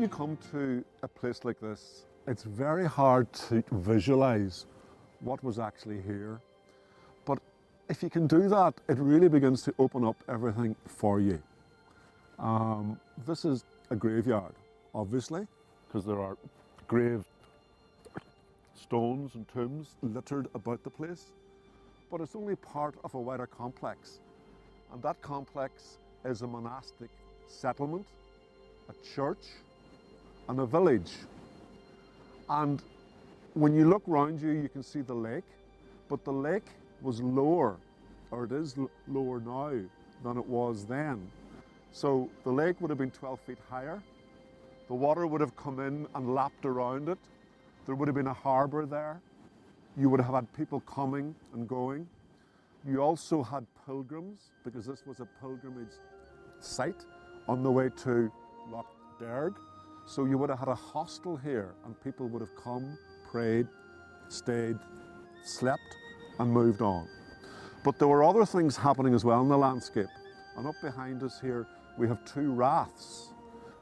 you come to a place like this, it's very hard to visualize what was actually here. But if you can do that, it really begins to open up everything for you. This is a graveyard, obviously, because there are grave stones and tombs littered about the place. But it's only part of a wider complex. And that complex is a monastic settlement, a church, and a village. And when you look around you, you can see the lake, but the lake was lower, or it is lower now than it was then. So the lake would have been 12 feet higher. The water would have come in and lapped around it. There would have been a harbour there. You would have had people coming and going. You also had pilgrims, because this was a pilgrimage site on the way to Loch Derg. So you would have had a hostel here, and people would have come, prayed, stayed, slept, and moved on. But there were other things happening as well in the landscape. And up behind us here, we have two raths.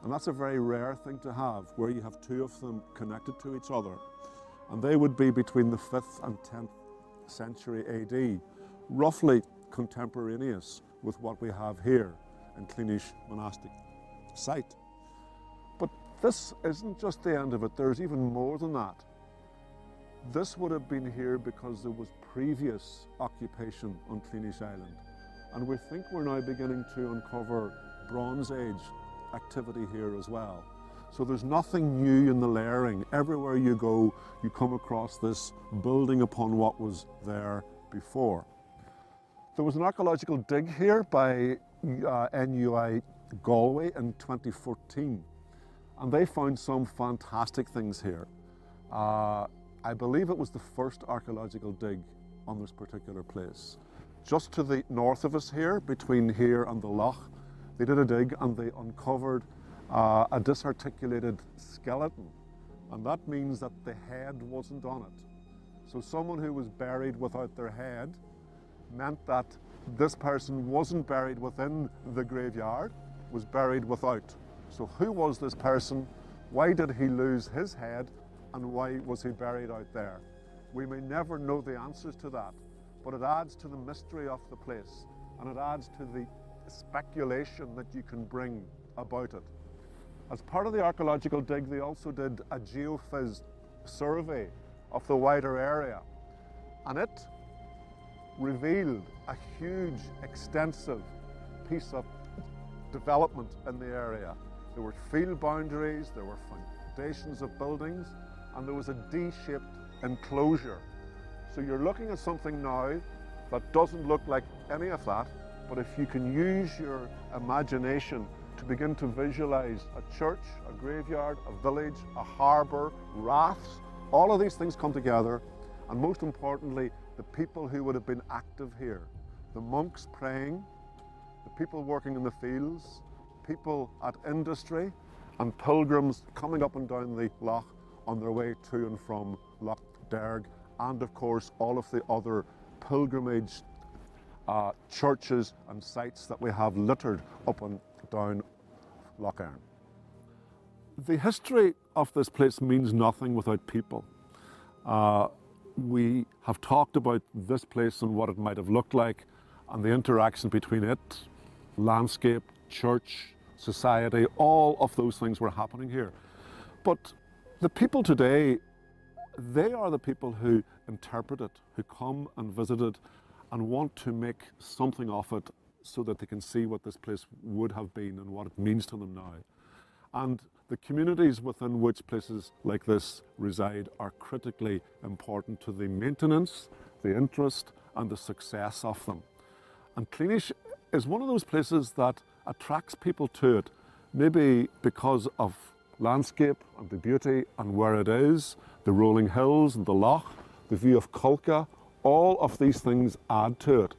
And that's a very rare thing to have, where you have two of them connected to each other. And they would be between the 5th and 10th century AD, roughly contemporaneous with what we have here in Cleanish monastic site. But this isn't just the end of it, there's even more than that. This would have been here because there was previous occupation on Cleanish Island. And we think we're now beginning to uncover Bronze Age activity here as well. So there's nothing new in the layering. Everywhere you go, you come across this building upon what was there before. There was an archaeological dig here by NUI Galway in 2014, and they found some fantastic things here. I believe it was the first archaeological dig on this particular place. Just to the north of us here, between here and the loch, they did a dig and they uncovered a disarticulated skeleton. And that means that the head wasn't on it. So someone who was buried without their head meant that this person wasn't buried within the graveyard, was buried without. So who was this person? Why did he lose his head? And why was he buried out there? We may never know the answers to that, but it adds to the mystery of the place, and it adds to the speculation that you can bring about it. As part of the archaeological dig, they also did a geophys survey of the wider area, and it revealed a huge, extensive piece of development in the area. There were field boundaries, there were foundations of buildings, and there was a D-shaped enclosure. So you're looking at something now that doesn't look like any of that, but if you can use your imagination to begin to visualize a church, a graveyard, a village, a harbour, raths, all of these things come together, and most importantly, the people who would have been active here. The monks praying, the people working in the fields, people at industry, and pilgrims coming up and down the loch on their way to and from Loch Derg, and of course all of the other pilgrimage churches and sites that we have littered up and down Loch Earn. The history of this place means nothing without people. We have talked about this place and what it might have looked like, and the interaction between it, landscape, church, society, all of those things were happening here. But the people today, they are the people who interpret it, who come and visit it and want to make something of it so that they can see what this place would have been and what it means to them now. And the communities within which places like this reside are critically important to the maintenance, the interest, and the success of them. And Cleanish is one of those places that attracts people to it, maybe because of landscape and the beauty and where it is, the rolling hills and the loch, the view of Colca, all of these things add to it.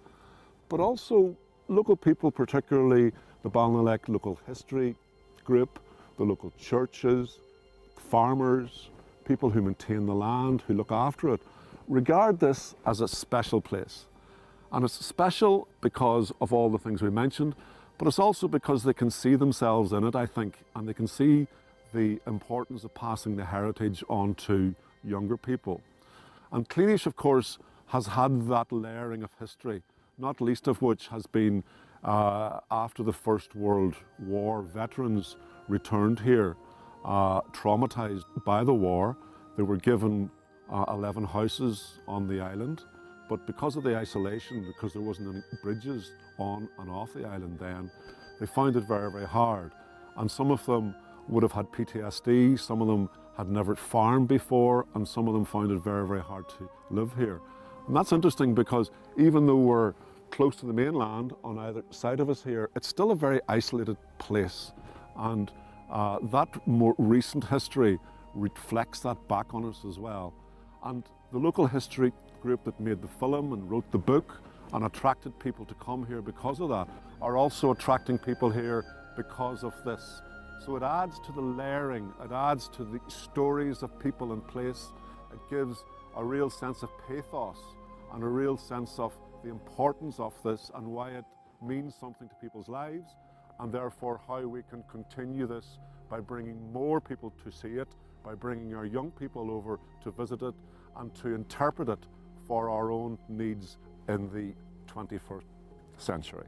But also local people, particularly the Ballinalec Local History Group, the local churches, farmers, people who maintain the land, who look after it, regard this as a special place. And it's special because of all the things we mentioned, but it's also because they can see themselves in it, I think, and they can see the importance of passing the heritage on to younger people. And Cleanish, of course, has had that layering of history, not least of which has been after the First World War. Veterans returned here, traumatised by the war. They were given 11 houses on the island, but because of the isolation, because there wasn't any bridges on and off the island then, they found it very, very hard. And some of them would have had PTSD, some of them had never farmed before, and some of them found it very, very hard to live here. And that's interesting because even though we're close to the mainland on either side of us here, it's still a very isolated place. And that more recent history reflects that back on us as well. And the local history group that made the film and wrote the book and attracted people to come here because of that are also attracting people here because of this. So it adds to the layering, it adds to the stories of people and place. It gives a real sense of pathos and a real sense of the importance of this and why it means something to people's lives, and therefore how we can continue this by bringing more people to see it, by bringing our young people over to visit it and to interpret it for our own needs in the 21st century.